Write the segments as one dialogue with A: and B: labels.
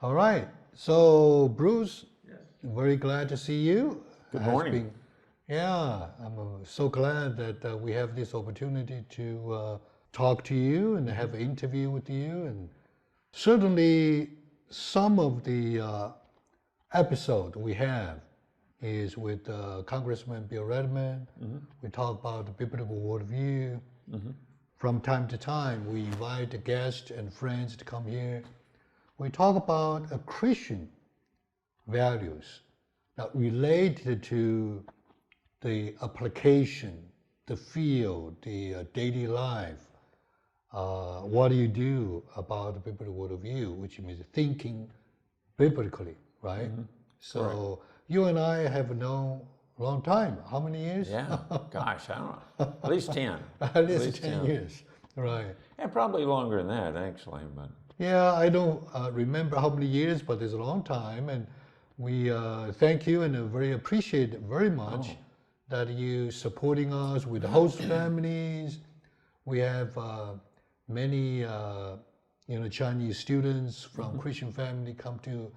A: All right. So, Bruce, very glad to see you.
B: Good morning.
A: I'm so glad that we have this opportunity to talk to you and have an interview with you. And certainly some of the episode we have is with Congressman Bill Redmond. We talk about the biblical worldview. From time to time, we invite guests and friends to come here. We talk about Christian values that related to the application, the field, the daily life. What do you do about the biblical worldview, which means thinking biblically, right? So you and I have known a long time. How many years?
B: Yeah, gosh, I don't know. At least 10.
A: At least 10 years, right.
B: And probably longer than that, actually. But
A: yeah, I don't remember how many years, but it's a long time. And we thank you and very appreciate it very much that you supporting us with host families. We have many Chinese students from Christian family come to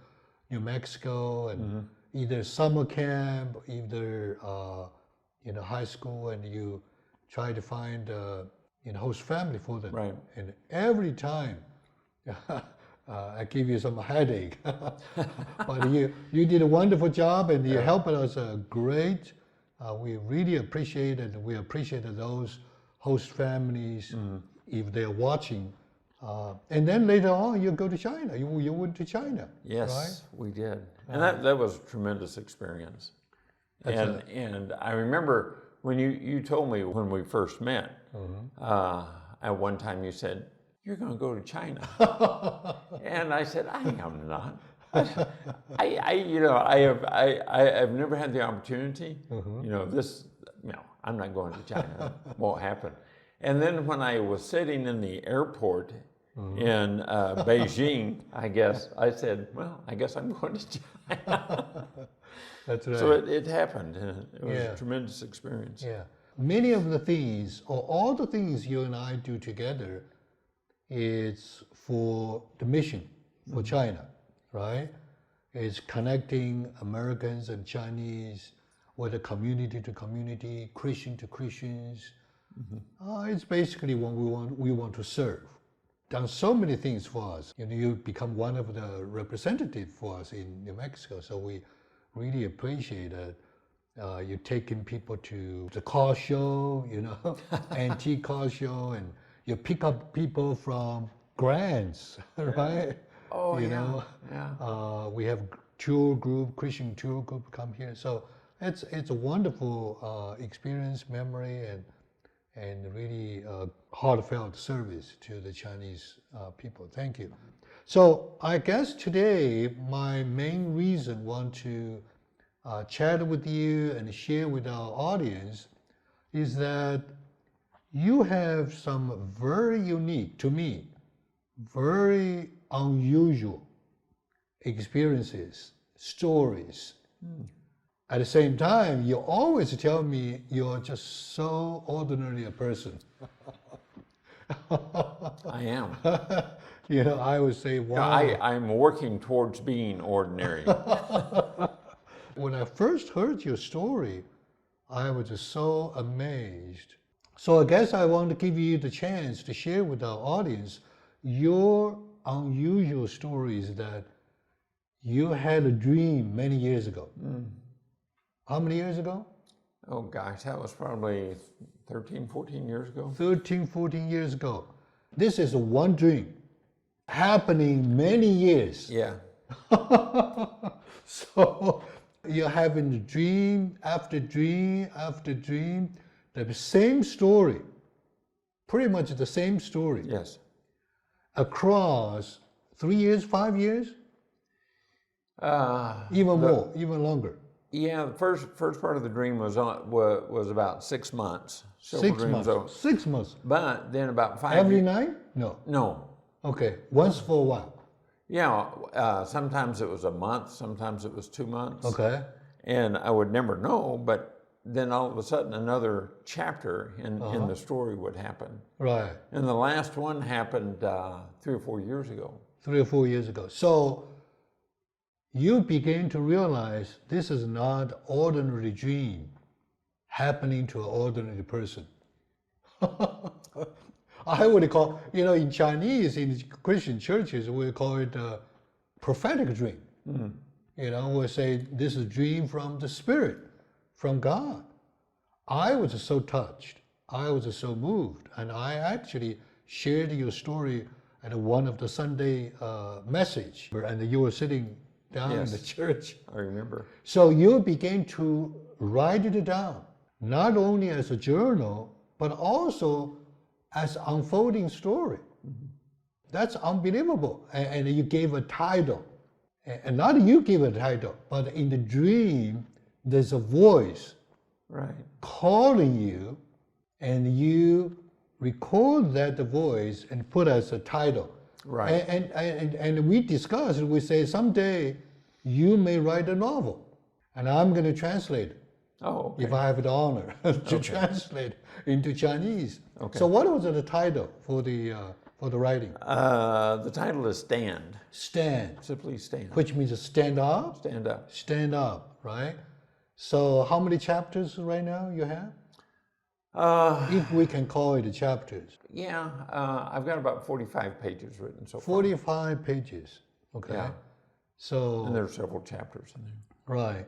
A: New Mexico and either summer camp, either high school, and you try to find host family for them.
B: Right.
A: And every time I give you some headache, but you did a wonderful job and you helped us great. We really appreciate it. We appreciate those host families if they're watching. And then later on, you go to China. You went to China.
B: yes,
A: right?
B: we did. And that was a tremendous experience. And I remember when you told me when we first met, at one time you said, "You're going to go to China." And I said, "I am not. I've never had the opportunity. I'm not going to China. It won't happen." And then when I was sitting in the airport in Beijing, I said, "Well, I guess I'm going to China."
A: That's right.
B: So it happened. And it was a tremendous experience.
A: Yeah. Many of the things, or all the things you and I do together, is for the mission for China, right? It's connecting Americans and Chinese, whether community to community, Christian to Christians. It's basically what we want to serve. Done so many things for us. You become one of the representatives for us in New Mexico. So we really appreciate it. You're taking people to the car show, antique car show, and you pick up people from grants, right?
B: Oh,
A: We have Christian tour group come here. So it's a wonderful experience, memory, and really heartfelt service to the Chinese people. Thank you. So I guess today my main reason want to chat with you and share with our audience is that you have some very unique, to me, very unusual experiences, stories. At the same time, you always tell me you're just so ordinary a person.
B: I am.
A: I would say, wow.
B: I'm working towards being ordinary.
A: When I first heard your story, I was just so amazed. So I guess I want to give you the chance to share with our audience your unusual stories that you had a dream many years ago. How many years ago?
B: Oh gosh, that was probably 13, 14 years ago.
A: 13, 14 years ago. This is one dream happening many years.
B: Yeah.
A: So you're having dream after dream after dream, the same story, pretty much the same story.
B: Yes.
A: Across 3 years, 5 years? Even more, even longer.
B: Yeah, the first part of the dream was about 6 months.
A: 6 months. 6 months.
B: But then about 5
A: Every
B: years.
A: night? No.
B: No.
A: Okay. Once for a while.
B: Yeah. Sometimes it was a month. Sometimes it was 2 months.
A: Okay.
B: And I would never know, but then all of a sudden another chapter in the story would happen.
A: Right.
B: And the last one happened 3 or 4 years ago.
A: 3 or 4 years ago. So you begin to realize this is not an ordinary dream happening to an ordinary person. I would call, in Chinese, in Christian churches, we call it a prophetic dream. We say this is a dream from the Spirit, from God. I was so touched. I was so moved. And I actually shared your story at one of the Sunday message. And you were sitting down in the church.
B: I remember.
A: So you began to write it down, not only as a journal, but also as unfolding story. That's unbelievable. And you gave a title. And not you give a title, but in the dream, there's a voice calling you, and you record that voice and put as a title.
B: Right.
A: And we discussed, we say someday you may write a novel, and I'm going to translate it.
B: Oh, okay.
A: If I have the honor to translate into Chinese.
B: Okay.
A: So what was the title for the writing?
B: The title is Stand.
A: Stand.
B: Simply Stand.
A: Which means stand up?
B: Stand up.
A: Stand up, right? So how many chapters right now you have? If we can call it chapters.
B: Yeah, I've got about 45 pages written so far.
A: 45 pages, okay.
B: Yeah.
A: So,
B: and there are several chapters in there.
A: Right.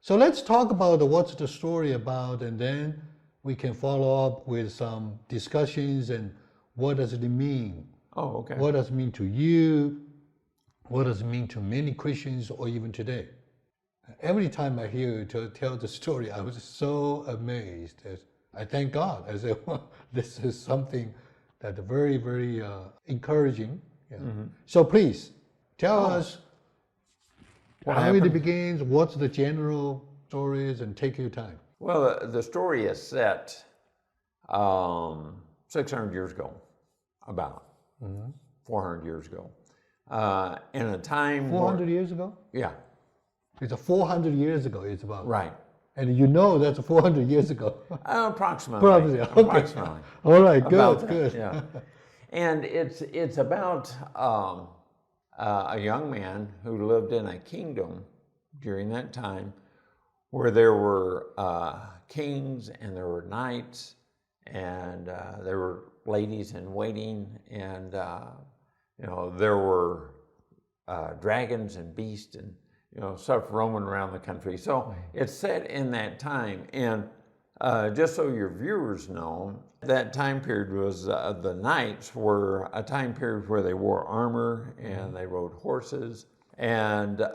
A: So let's talk about what's the story about, and then we can follow up with some discussions and what does it mean?
B: Oh, okay.
A: What does it mean to you? What does it mean to many Christians or even today? Every time I hear you tell the story, I was so amazed. I thank God. I said, well, this is something that very, very encouraging. Yeah. So please, tell us how it begins, what's the general stories, and take your time.
B: Well, the story is set 600 years ago, about 400 years ago. In a time
A: 400 years ago?
B: Yeah.
A: It's 400 years ago it's about.
B: Right.
A: And that's 400 years ago.
B: Approximately.
A: Okay.
B: Approximately.
A: All right, good.
B: Yeah. And it's about a young man who lived in a kingdom during that time where there were kings and there were knights and there were ladies in waiting and there were dragons and beasts and stuff roaming around the country. So it's set in that time. And just so your viewers know, that time period was the knights were a time period where they wore armor and they rode horses. And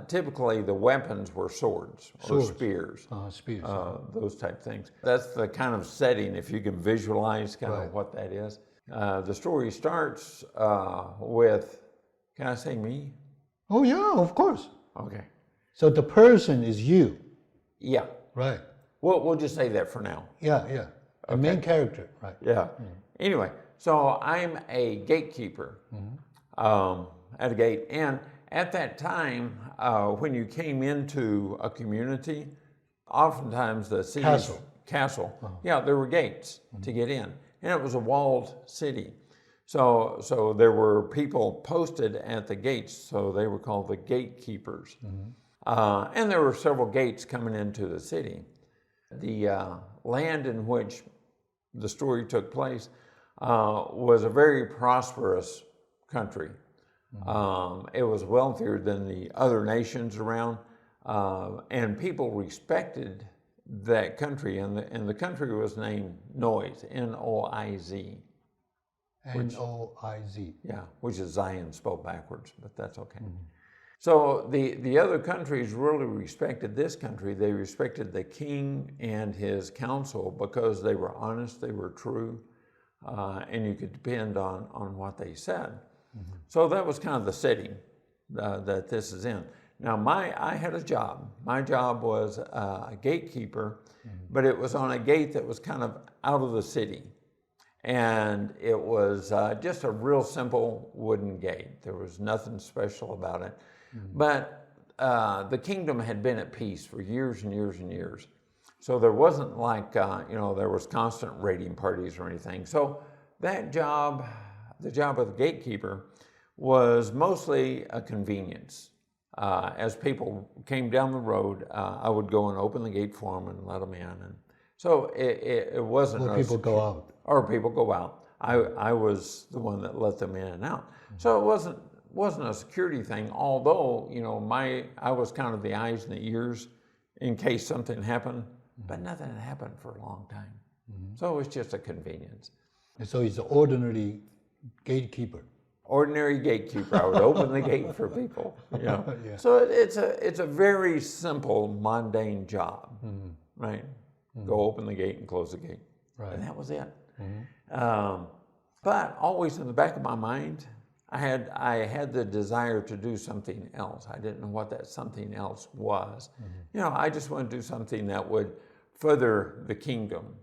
B: typically the weapons were swords or spears.
A: Spears.
B: Those type things. That's the kind of setting, if you can visualize kind of what that is. The story starts with, can I say me?
A: Oh yeah, of course.
B: Okay.
A: So the person is you.
B: Yeah.
A: Right.
B: We'll just say that for now.
A: Yeah. The main character, right.
B: Yeah. Anyway, so I'm a gatekeeper at a gate. And at that time, when you came into a community, oftentimes the city's castle. Yeah, there were gates to get in. And it was a walled city. So there were people posted at the gates, so they were called the gatekeepers. And there were several gates coming into the city. The land in which the story took place was a very prosperous country. It was wealthier than the other nations around, and people respected that country, and the country was named Noiz, N-O-I-Z.
A: N-O-I-Z.
B: Yeah, which is Zion spelled backwards, but that's okay. So the other countries really respected this country. They respected the king and his council because they were honest, they were true, and you could depend on what they said. So that was kind of the setting that this is in. Now I had a job. My job was a gatekeeper, but it was on a gate that was kind of out of the city. And it was just a real simple wooden gate. There was nothing special about it. But the kingdom had been at peace for years and years and years. So there wasn't like, there was constant raiding parties or anything. So that job, the job of the gatekeeper, was mostly a convenience. as people came down the road, I would go and open the gate for them and let them in. And so it wasn't.
A: Or people go out.
B: Or people go out. I was the one that let them in and out. So it wasn't a security thing, although, you know, I was kind of the eyes and the ears in case something happened, but nothing had happened for a long time. So it was just a convenience.
A: And so he's an ordinary gatekeeper.
B: Ordinary gatekeeper. I would open the gate for people. You know? Yeah. So it's a very simple, mundane job, right? Go open the gate and close the gate. Right. And that was it. But always in the back of my mind, I had the desire to do something else. I didn't know what that something else was. You know, I just wanted to do something that would further the kingdom.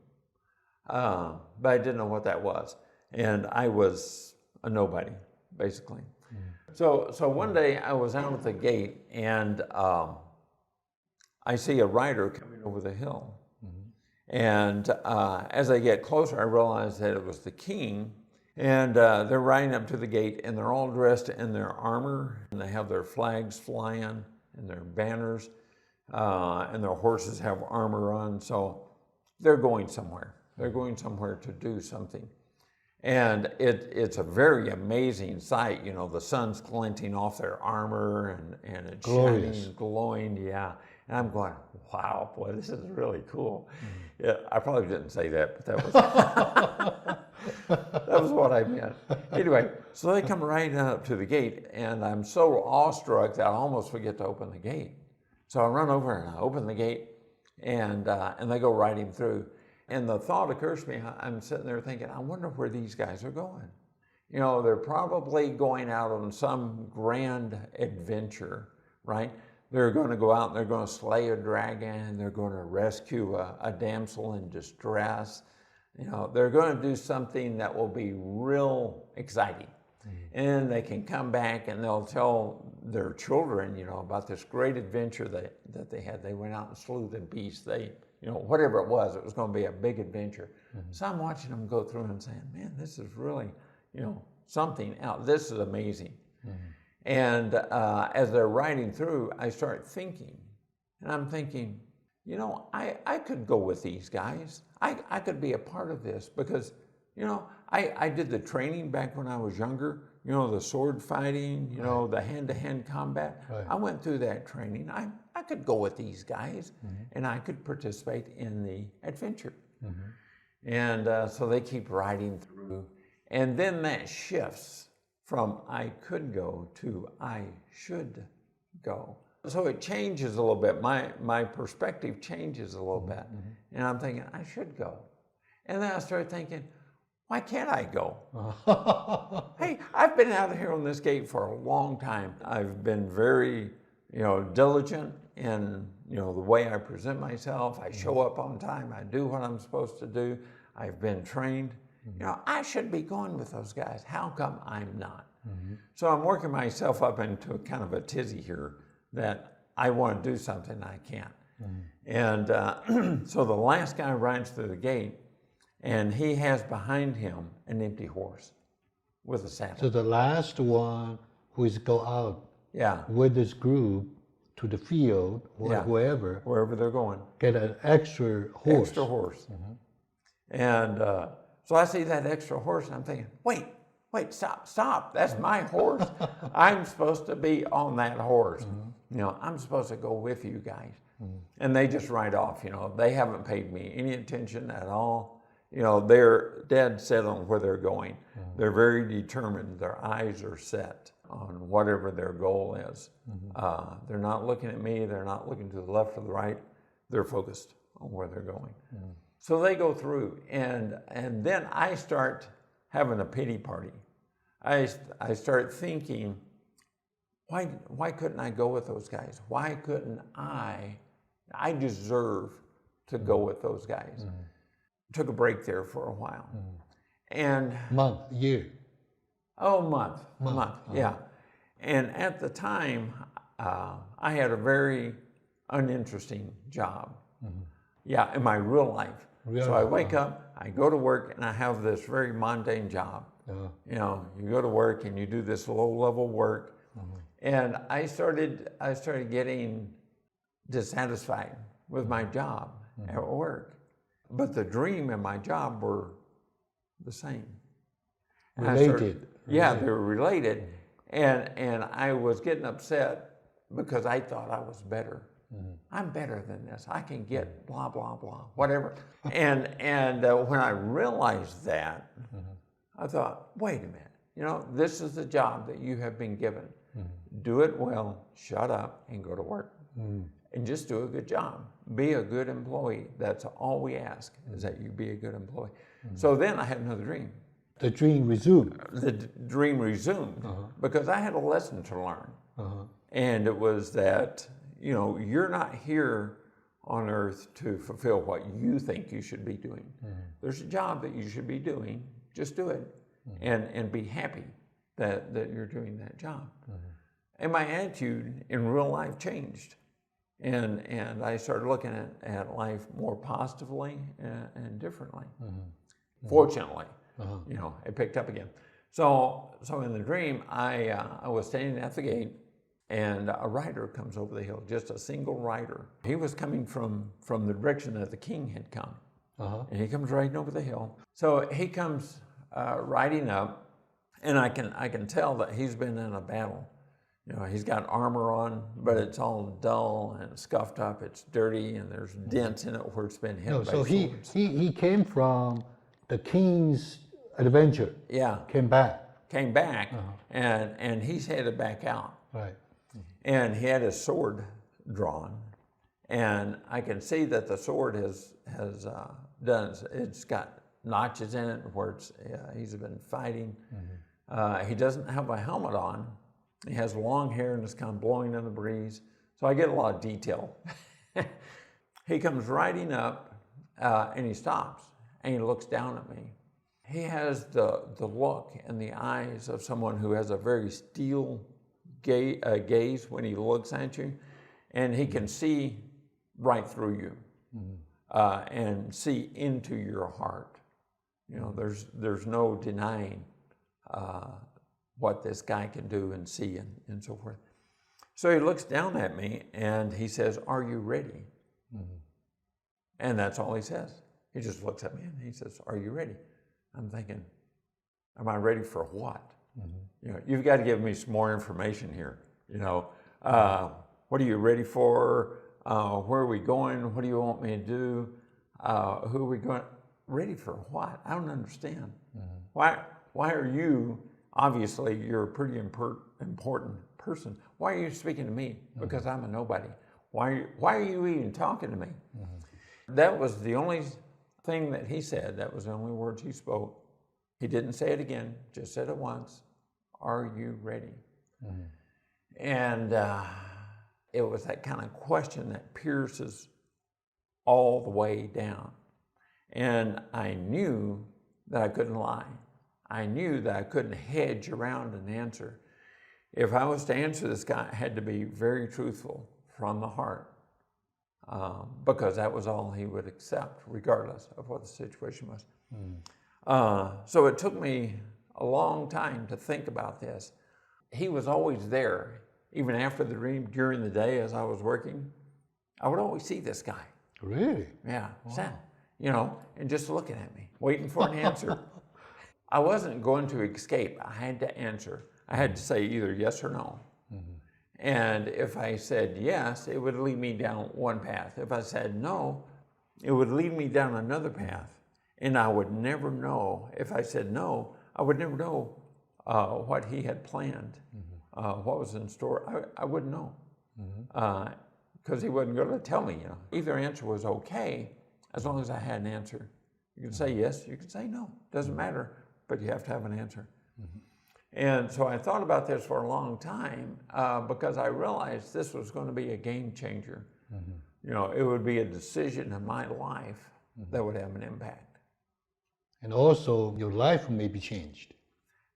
B: But I didn't know what that was. And I was a nobody, basically. So one day I was out at the gate and I see a rider coming over the hill. And as I get closer, I realize that it was the king. And they're riding up to the gate, and they're all dressed in their armor, and they have their flags flying and their banners, and their horses have armor on. So they're going somewhere. They're going somewhere to do something. And it's a very amazing sight. You know, the sun's glinting off their armor, and it's
A: glorious.
B: Shining, glowing, yeah. And I'm going, wow, boy, this is really cool. Yeah, I probably didn't say that, but that was that was what I meant. Anyway, so they come right up to the gate, and I'm so awestruck that I almost forget to open the gate. So I run over and I open the gate, and they go riding through. And the thought occurs to me, I'm sitting there thinking, I wonder where these guys are going. You know, they're probably going out on some grand adventure, right? They're going to go out and they're going to slay a dragon. They're going to rescue a damsel in distress. You know, they're going to do something that will be real exciting. And they can come back and they'll tell their children, you know, about this great adventure that they had. They went out and slew the beast. They, you know, whatever it was going to be a big adventure. So I'm watching them go through and saying, man, this is really, you know, something else. This is amazing. And as they're riding through, I start thinking, and I'm thinking, you know, I could go with these guys. I could be a part of this because, you know, I did the training back when I was younger, you know, the sword fighting, you know, the hand-to-hand combat. I went through that training. I could go with these guys and I could participate in the adventure. And so they keep riding through. And then that shifts from I could go to I should go. So it changes a little bit. My perspective changes a little bit. And I'm thinking, I should go. And then I started thinking, why can't I go? Hey, I've been out here on this gate for a long time. I've been very, you know, diligent in, you know, the way I present myself. I show up on time. I do what I'm supposed to do. I've been trained. You know, I should be going with those guys. How come I'm not? So I'm working myself up into a kind of a tizzy here that I want to do something I can't. And so the last guy rides through the gate, and he has behind him an empty horse with a saddle.
A: So the last one who is go out with this group to the field or
B: wherever they're going,
A: get an extra horse.
B: Extra horse. And so I see that extra horse, and I'm thinking, wait, stop. That's my horse. I'm supposed to be on that horse. You know, I'm supposed to go with you guys. And they just ride off, you know. They haven't paid me any attention at all. You know, they're dead set on where they're going. They're very determined. Their eyes are set on whatever their goal is. They're not looking at me. They're not looking to the left or the right. They're focused on where they're going. So they go through, and then I start having a pity party. I start thinking, why couldn't I go with those guys? Why couldn't I deserve to go with those guys. Took a break there for a while. And
A: year.
B: Oh, month, yeah. And at the time, I had a very uninteresting job. Yeah, in my real life. So I wake up, I go to work, and I have this very mundane job. You know, you go to work and you do this low-level work, And I started getting dissatisfied with my job at work. But the dream and my job were the same.
A: Related.
B: Yeah, they were related. And I was getting upset because I thought I was better. I'm better than this. I can get blah, blah, blah, whatever. And when I realized that, I thought, wait a minute, you know, this is the job that you have been given. Do it well, shut up, and go to work. And just do a good job. Be a good employee. That's all we ask, is that you be a good employee. So then I had another dream.
A: The dream resumed.
B: The dream resumed because I had a lesson to learn. And it was that, you know, you're not here on earth to fulfill what you think you should be doing. There's a job that you should be doing. Just do it and be happy that you're doing that job. And my attitude in real life changed. And I started looking at life more positively and differently. Fortunately, you know, it picked up again. So in the dream, I was standing at the gate, and a rider comes over the hill, just a single rider. He was coming from the direction that the king had come. And he comes riding over the hill. So he comes riding up, and I can tell that he's been in a battle. You know, he's got armor on, but it's all dull and scuffed up. It's dirty, and there's dents in it where it's been hit by
A: So
B: swords.
A: he came from the king's adventure.
B: Yeah.
A: Came back.
B: And he's headed back out.
A: Right.
B: And he had his sword drawn, and I can see that the sword has done. It's got notches in it where he's been fighting. He doesn't have a helmet on. He has long hair and it's kind of blowing in the breeze. So I get a lot of detail. He comes riding up and he stops and he looks down at me. He has the look and the eyes of someone who has a very steel gaze when he looks at you, and he can see right through you and see into your heart. You know, there's no denying what this guy can do and see and so forth. So he looks down at me and he says, "Are you ready?" And that's all he says. He just looks at me and he says, "Are you ready?" I'm thinking, am I ready for what? You know, you've got to give me some more information here. You know, what are you ready for? Where are we going? What do you want me to do? Who are we going? Ready for what? I don't understand. Why are you? Obviously, you're a pretty important person. Why are you speaking to me? Because I'm a nobody. Why are you even talking to me? That was the only thing that he said. That was the only words he spoke. He didn't say it again, just said it once. Are you ready? And it was that kind of question that pierces all the way down. And I knew that I couldn't lie. I knew that I couldn't hedge around an answer. If I was to answer this guy, I had to be very truthful from the heart, because that was all he would accept, regardless of what the situation was. So it took me a long time to think about this. He was always there, even after the dream, during the day as I was working. I would always see this guy.
A: Really?
B: Yeah, sat, you know, and just looking at me, waiting for an answer. I wasn't going to escape. I had to answer. I had to say either yes or no. And if I said yes, it would lead me down one path. If I said no, it would lead me down another path. And I would never know. If I said no, I would never know what he had planned, what was in store. I wouldn't know, because he wasn't going to tell me. You know, either answer was okay as long as I had an answer. You can say yes, you can say no. Doesn't matter, but you have to have an answer. And so I thought about this for a long time because I realized this was going to be a game changer. You know, it would be a decision in my life that would have an impact.
A: And also, your life may be changed.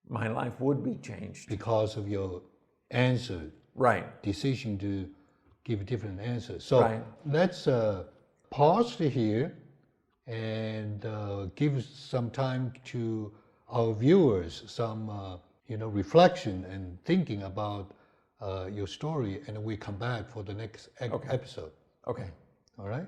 B: My life would be changed.
A: Because of your answer.
B: Right.
A: Decision to give a different answer. So let's pause here and give some time to our viewers, some reflection and thinking about your story, and we come back for the next episode.
B: Okay.
A: All right.